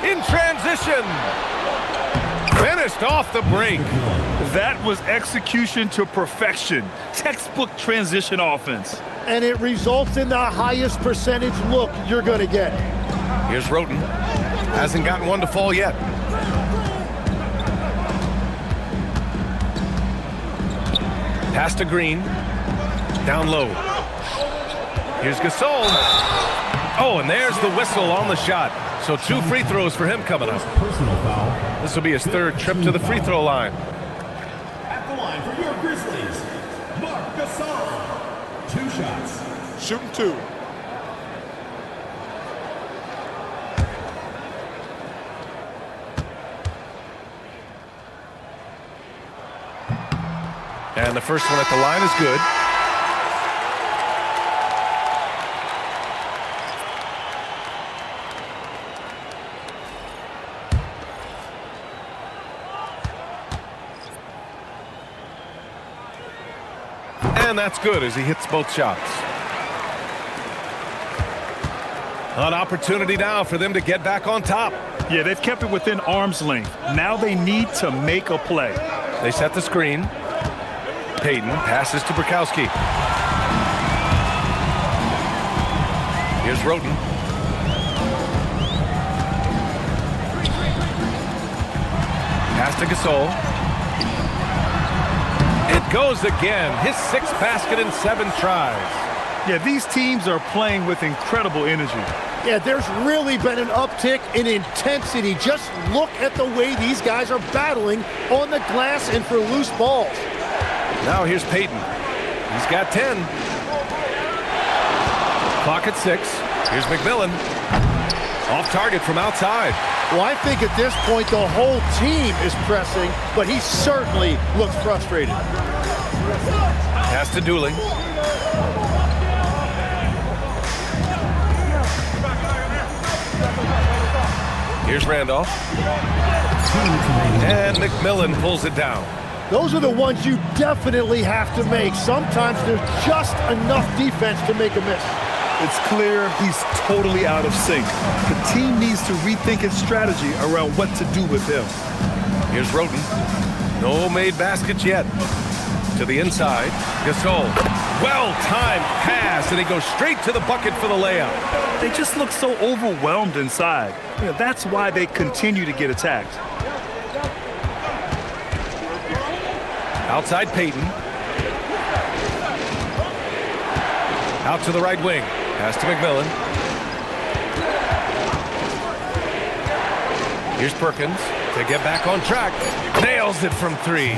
A: in transition. Finished off the break.
B: That was execution to perfection. Textbook transition offense.
C: And it results in the highest percentage look you're going to get.
A: Here's Roten. Hasn't gotten one to fall yet. Pass to Green. Down low. Here's Gasol. Oh, and there's the whistle on the shot. So 2 free throws for him coming up.
D: Personal foul.
A: This will be his 3rd trip to the free throw line.
D: At the line for your Grizzlies, Marc Gasol. 2 shots.
E: Shooting 2.
A: And the first one at the line is good. And that's good as he hits both shots. An opportunity now for them to get back on top.
B: Yeah, they've kept it within arm's length. Now they need to make a play.
A: They set the screen. Payton passes to Bukowski. Here's Roten. Pass to Gasol. It goes again. His 6th basket in 7 tries.
B: Yeah, these teams are playing with incredible energy.
C: Yeah, there's really been an uptick in intensity. Just look at the way these guys are battling on the glass and for loose balls.
A: Now here's Payton. He's got 10. Clock at 6. Here's McMillan. Off target from outside.
C: Well, I think at this point the whole team is pressing, but he certainly looks frustrated.
A: Pass to Dooley. Here's Randolph. And McMillan pulls it down.
C: Those are the ones you definitely have to make. Sometimes there's just enough defense to make a miss.
B: It's clear he's totally out of sync. The team needs to rethink its strategy around what to do with him.
A: Here's Roten. No made baskets yet. To the inside. Gasol. Well-timed pass, and he goes straight to the bucket for the layup.
B: They just look so overwhelmed inside. You know, that's why they continue to get attacked.
A: Outside Payton. Out to the right wing. Pass to McMillan. Here's Perkins to get back on track. Nails it from 3.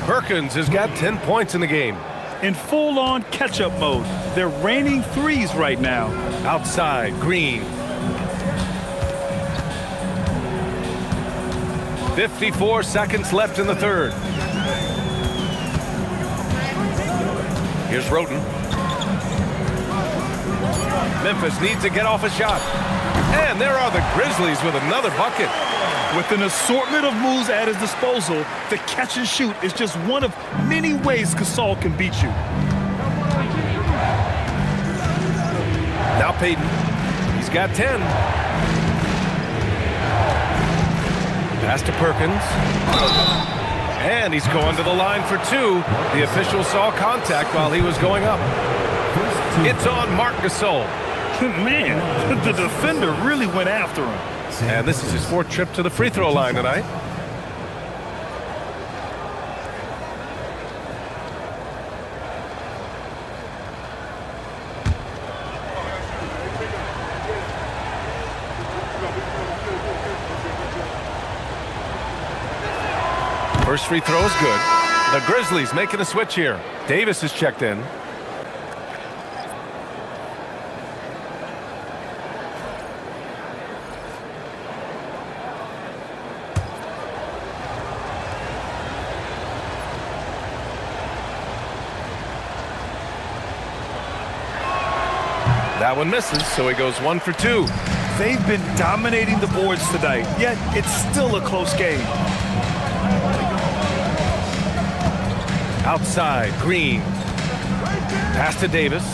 A: Perkins has got 10 points in the game.
B: In full-on catch-up mode. They're raining threes right now.
A: Outside, Green. 54 seconds left in the 3rd. Here's Roten. Memphis needs to get off a shot. And there are the Grizzlies with another bucket.
B: With an assortment of moves at his disposal, the catch and shoot is just one of many ways Gasol can beat you.
A: Now Payton. He's got 10. Pass to Perkins. And he's going to the line for 2. The official saw contact while he was going up. It's on Marc Gasol.
B: Man, the defender really went after him.
A: And this is his 4th trip to the free throw line tonight. First free throw is good. The Grizzlies making a switch here. Davis is checked in. That one misses, so he goes 1 for 2.
B: They've been dominating the boards tonight, yet it's still a close game.
A: Outside, Green. Pass to Davis.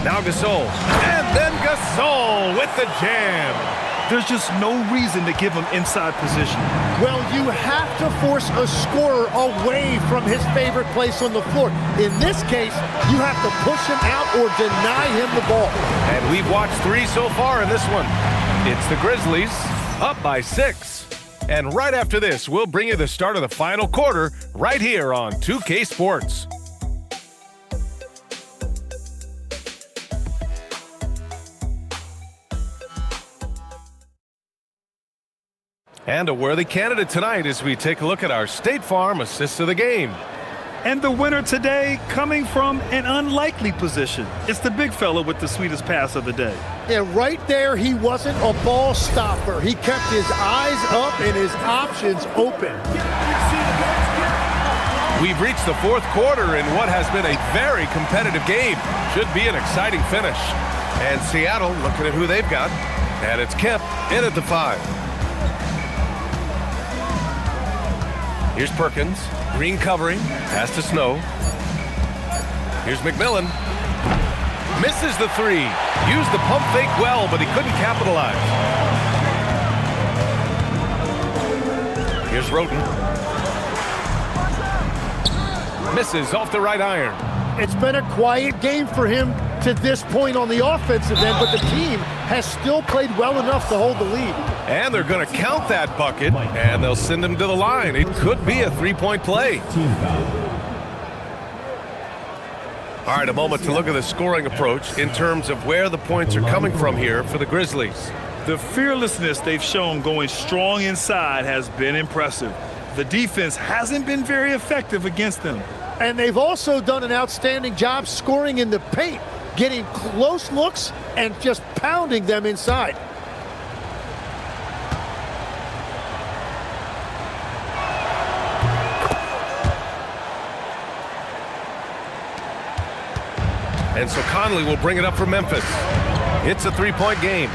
A: Now Gasol. And then Gasol with the jam.
B: There's just no reason to give him inside position.
C: Well, you have to force a scorer away from his favorite place on the floor. In this case, you have to push him out or deny him the ball.
A: And we've watched 3 so far in this one. It's the Grizzlies up by 6. And right after this, we'll bring you the start of the final quarter right here on 2K Sports. And a worthy candidate tonight as we take a look at our State Farm assists of the game.
B: And the winner today coming from an unlikely position. It's the big fella with the sweetest pass of the day.
C: Yeah, right there, he wasn't a ball stopper. He kept his eyes up and his options open.
A: We've reached the 4th quarter in what has been a very competitive game. Should be an exciting finish. And Seattle looking at who they've got. And it's Kemp in at the 5. Here's Perkins. Green covering. Pass to Snow. Here's McMillan. Misses the 3. Used the pump fake well, but he couldn't capitalize. Here's Roten. Misses off the right iron.
C: It's been a quiet game for him to this point on the offensive end, but the team has still played well enough to hold the lead.
A: And they're going to count that bucket, and they'll send him to the line. It could be a 3-point play. All right, a moment to look at the scoring approach in terms of where the points are coming from here for the Grizzlies.
B: The fearlessness they've shown going strong inside has been impressive. The defense hasn't been very effective against them.
C: And they've also done an outstanding job scoring in the paint, getting close looks and just pounding them inside.
A: And so Conley will bring it up for Memphis. It's a 3-point game.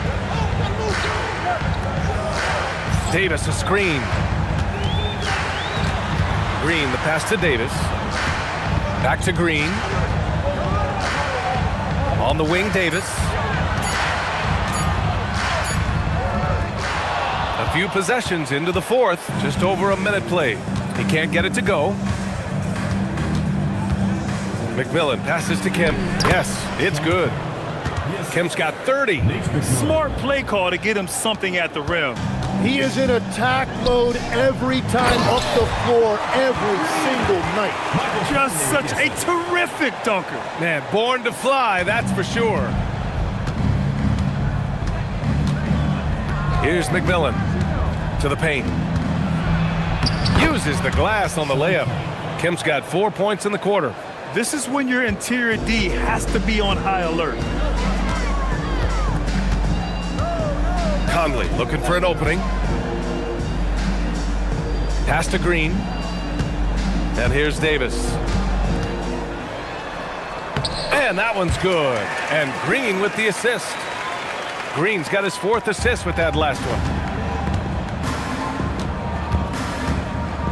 A: Davis a screen. Green, the pass to Davis. Back to Green. On the wing, Davis. A few possessions into the 4th. Just over a minute played. He can't get it to go. McMillan passes to Kemp. Yes, it's good. Kemp's got 30.
B: Smart play call to get him something at the rim.
C: He is in attack mode every time up the floor, every single night.
B: Just such a terrific dunker.
A: Man, born to fly, that's for sure. Here's McMillan to the paint. Uses the glass on the layup. Kemp's got 4 points in the quarter.
B: This is when your interior D has to be on high alert.
A: Conley looking for an opening. Pass to Green. And here's Davis. And that one's good. And Green with the assist. Green's got his 4th assist with that last one.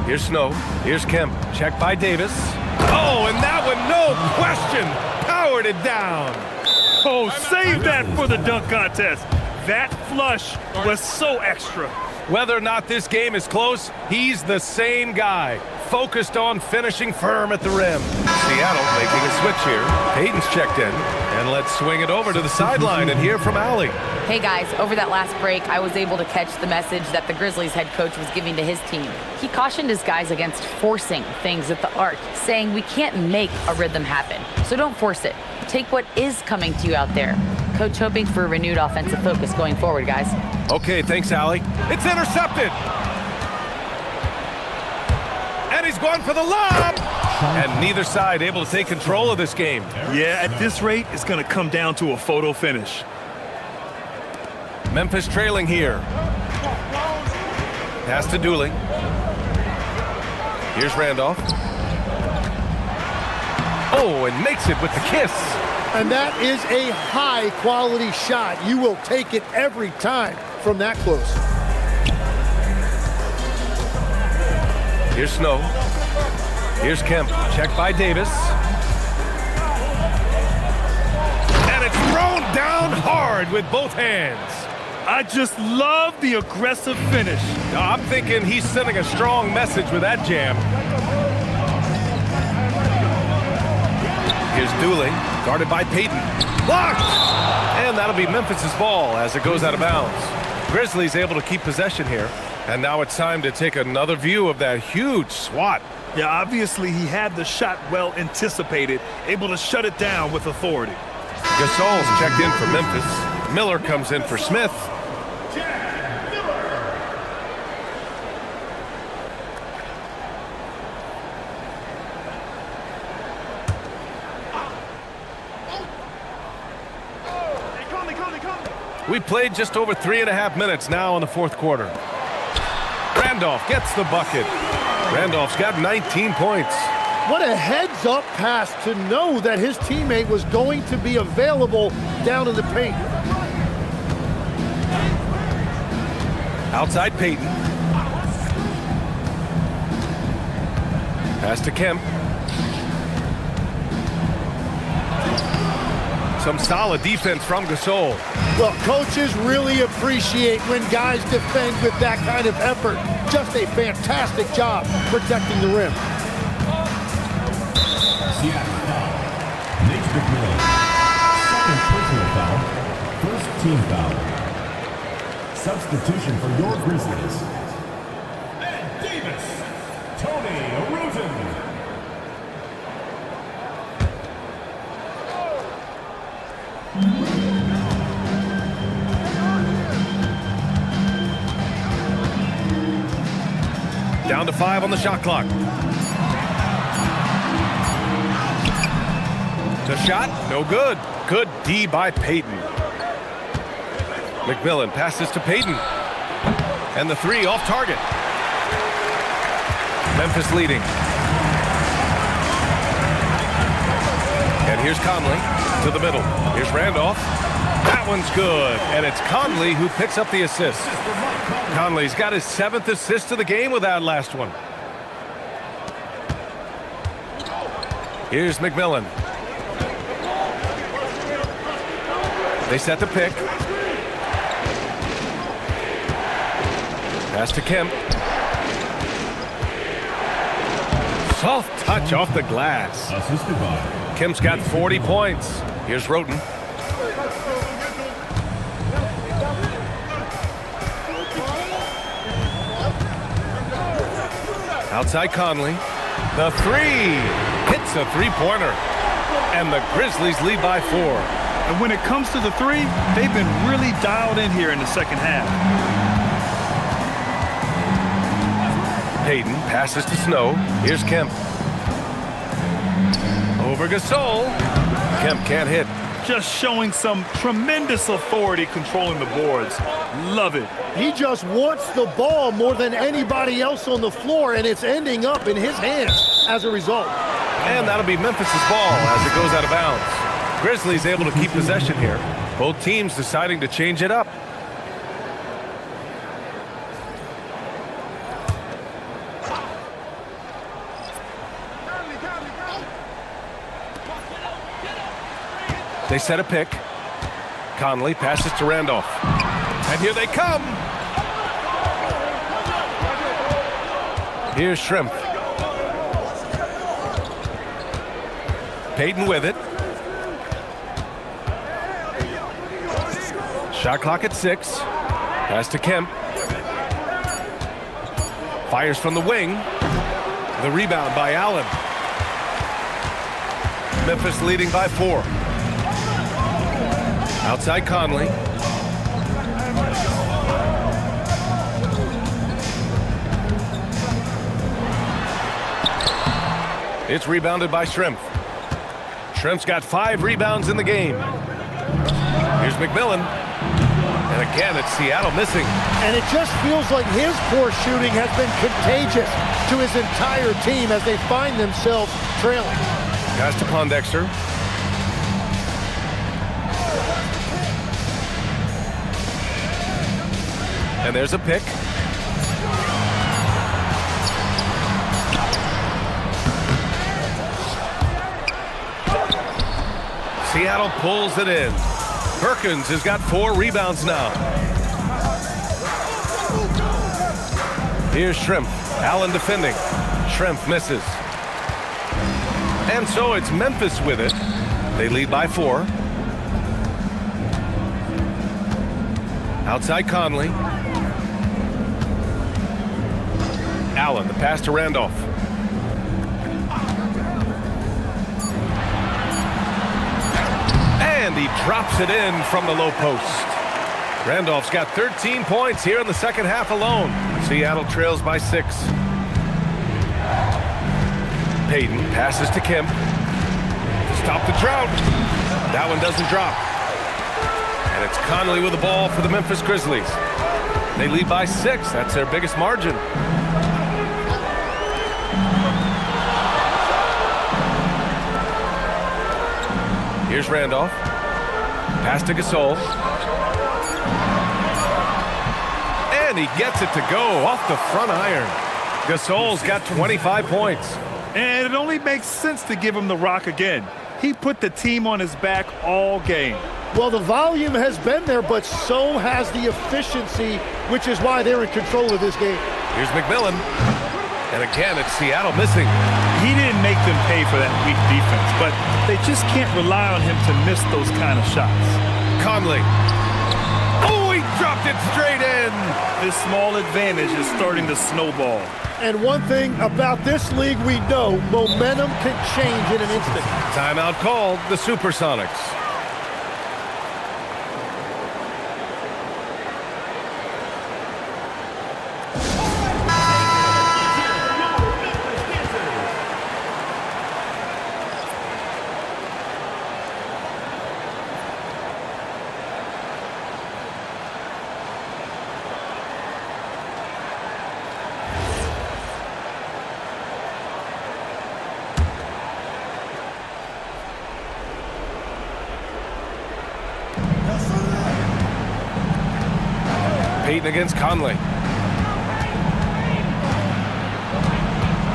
A: Here's Snow. Here's Kemp. Check by Davis. Oh, and that one, no question, powered it down.
B: Oh, save that for the dunk contest. That flush was so extra.
A: Whether or not this game is close, he's the same guy, focused on finishing firm at the rim. Seattle making a switch here. Payton's checked in, and let's swing it over to the sideline and hear from Allie.
I: Hey guys, over that last break, I was able to catch the message that the Grizzlies head coach was giving to his team. He cautioned his guys against forcing things at the arc, saying we can't make a rhythm happen, so don't force it. Take what is coming to you out there. Coach hoping for a renewed offensive focus going forward, guys.
A: Okay, thanks, Allie. It's intercepted. And he's going for the lob. And neither side able to take control of this game.
B: Yeah, at this rate, it's going to come down to a photo finish.
A: Memphis trailing here. Pass to Dooley. Here's Randolph. Oh, and makes it with the kiss.
C: And that is a high-quality shot. You will take it every time from that close.
A: Here's Snow. Here's Kemp. Checked by Davis. And it's thrown down hard with both hands.
B: I just love the aggressive finish.
A: I'm thinking he's sending a strong message with that jam. Here's Dooley, guarded by Payton. Blocked! And that'll be Memphis's ball as it goes out of bounds. Grizzlies able to keep possession here. And now it's time to take another view of that huge swat.
B: Yeah, obviously he had the shot well anticipated, able to shut it down with authority.
A: Gasol's checked in for Memphis. Miller comes in for Smith. We played just over 3.5 minutes now in the fourth quarter. Randolph gets the bucket. Randolph's got 19 points.
C: What a heads-up pass to know that his teammate was going to be available down in the paint.
A: Outside Payton. Pass to Kemp. Some solid defense from Gasol.
C: Well, coaches really appreciate when guys defend with that kind of effort. Just a fantastic job protecting the rim.
D: Seattle foul. Nate McMillan. Second personal foul. First team foul. Substitution for your Grizzlies. Ed Davis. Tony Rosen.
A: Down to 5 on the shot clock. The shot, no good. Good D by Payton. McMillan passes to Payton. And the 3 off target. Memphis leading. And here's Conley to the middle. Here's Randolph. That one's good. And it's Conley who picks up the assist. Conley's got his 7th assist of the game with that last one. Here's McMillan. They set the pick. Pass to Kemp. Soft touch off the glass.
D: Assisted by
A: Kemp's got 40 points. Here's Roten. Outside Conley. The 3 hits a 3-pointer. And the Grizzlies lead by 4.
B: And when it comes to the 3, they've been really dialed in here in the second half.
A: Payton passes to Snow. Here's Kemp. Over Gasol. Kemp can't hit.
B: Just showing some tremendous authority controlling the boards. Love it.
C: He just wants the ball more than anybody else on the floor, and it's ending up in his hands as a result.
A: And that'll be Memphis's ball as it goes out of bounds. Grizzlies able to keep possession here. Both teams deciding to change it up. They set a pick. Conley passes to Randolph. And here they come. Here's Shrimp. Payton with it. Shot clock at 6. Pass to Kemp. Fires from the wing. The rebound by Allen. Memphis leading by 4. Outside Conley. It's rebounded by Shrimp. Shrimp's got 5 rebounds in the game. Here's McMillan. And again, it's Seattle missing.
C: And it just feels like his poor shooting has been contagious to his entire team as they find themselves trailing.
A: Pass to Pondexter. And there's a pick. Seattle pulls it in. Perkins has got 4 rebounds now. Here's Shrimp. Allen defending. Shrimp misses. And so it's Memphis with it. They lead by 4. Outside Conley. Allen, the pass to Randolph. And he drops it in from the low post. Randolph's got 13 points here in the second half alone. Seattle trails by 6. Payton passes to Kemp. Stop the drought. That one doesn't drop. And it's Conley with the ball for the Memphis Grizzlies. They lead by 6. That's their biggest margin. Here's Randolph. Pass to Gasol. And he gets it to go off the front iron. Gasol's got 25 points.
B: And it only makes sense to give him the rock again. He put the team on his back all game.
C: Well, the volume has been there, but so has the efficiency, which is why they're in control of this game.
A: Here's McMillan. And again, it's Seattle missing.
B: He didn't make them pay for that weak defense, but they just can't rely on him to miss those kind of shots.
A: Conley. Oh, he dropped it straight in.
B: This small advantage is starting to snowball.
C: And one thing about this league we know, momentum can change in an instant.
A: Timeout called, the SuperSonics. Payton against Conley.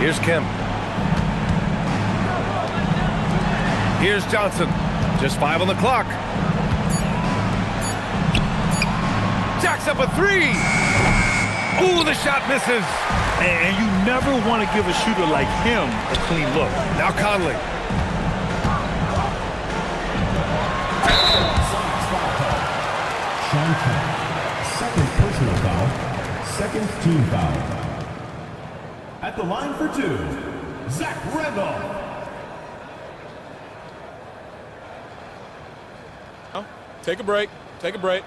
A: Here's Kemp. Here's Johnson. Just 5 on the clock. Jacks up a 3. Ooh, the shot misses.
B: And you never want to give a shooter like him a clean look.
A: Now Conley.
D: Second personal foul, second team foul. At the line for 2, Zach Randolph.
E: Take a break. Take a break.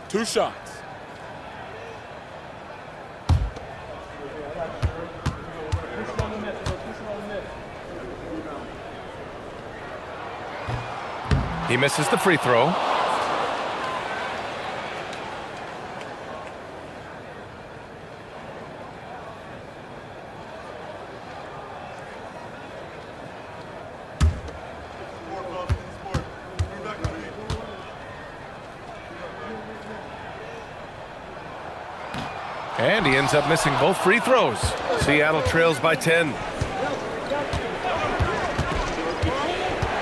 E: 2 shots.
A: He misses the free throw. And he ends up missing both free throws. Seattle trails by 10.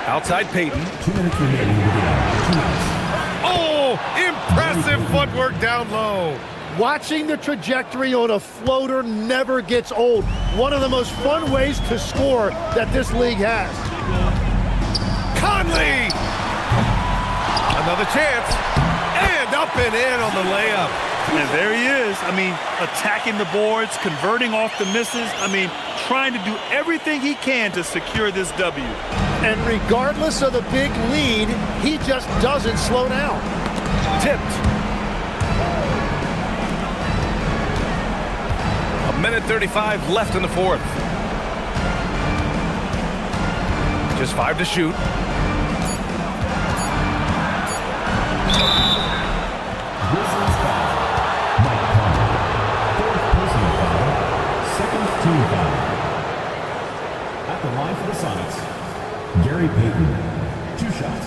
A: Outside Payton.
D: 2 minutes remaining.
A: Oh, impressive footwork down low.
C: Watching the trajectory on a floater never gets old. One of the most fun ways to score that this league has.
A: Conley! Another chance. And up and in on the layup.
B: And there he is. I mean, attacking the boards, converting off the misses. I mean, trying to do everything he can to secure this W.
C: And regardless of the big lead, he just doesn't slow down.
A: Tipped. 1:35 left in the 4th. Just 5 to shoot.
D: Grizzlies foul. Mike Conley. 4th personal foul, second team foul. At the line for the Sonics, Gary Payton. 2 shots.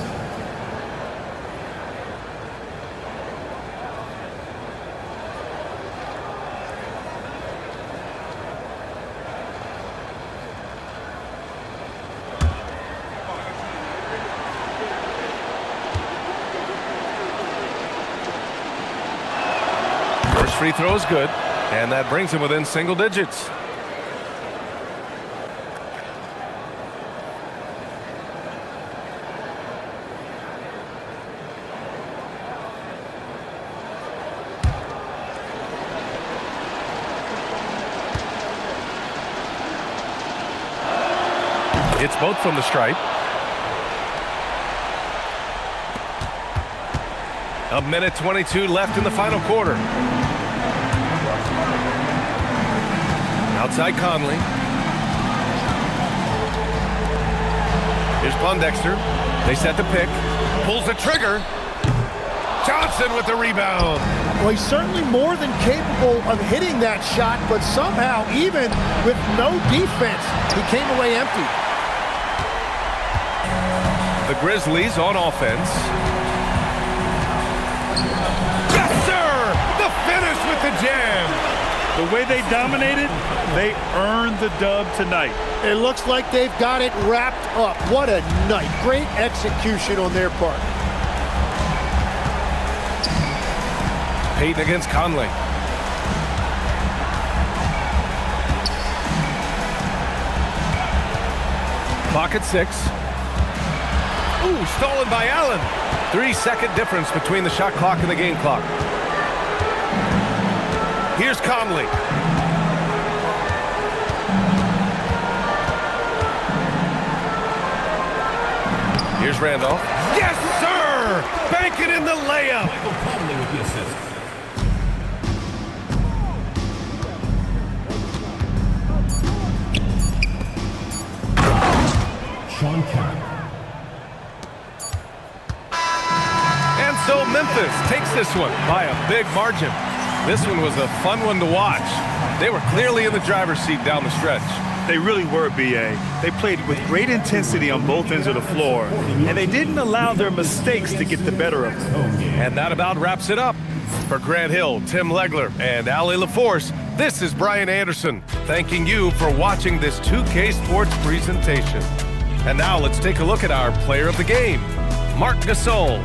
A: First free throw is good. And that brings him within single digits. It's both from the stripe. A minute 22 left in the final quarter. Outside Conley. Here's Pondexter. They set the pick. Pulls the trigger. Johnson with the rebound.
C: Well, he's certainly more than capable of hitting that shot, but somehow, even with no defense, he came away empty.
A: The Grizzlies on offense. Yes, sir! The finish with the jam.
B: The way they dominated, they earned the dub tonight.
C: It looks like they've got it wrapped up. What a night. Great execution on their part.
A: Payton against Conley. Clock at 6. Ooh, stolen by Allen. 3-second difference between the shot clock and the game clock. Here's Conley. Here's Randolph. Yes, sir! Banking in the layup.
D: Michael Conley with the assist. Sean Kemp.
A: And so Memphis takes this one by a big margin. This one was a fun one to watch. They were clearly in the driver's seat down the stretch.
B: They really were, B.A. They played with great intensity on both ends of the floor, and they didn't allow their mistakes to get the better of them.
A: And that about wraps it up. For Grant Hill, Tim Legler, and Ali LaForce, this is Brian Anderson, thanking you for watching this 2K Sports presentation. And now let's take a look at our player of the game, Marc Gasol.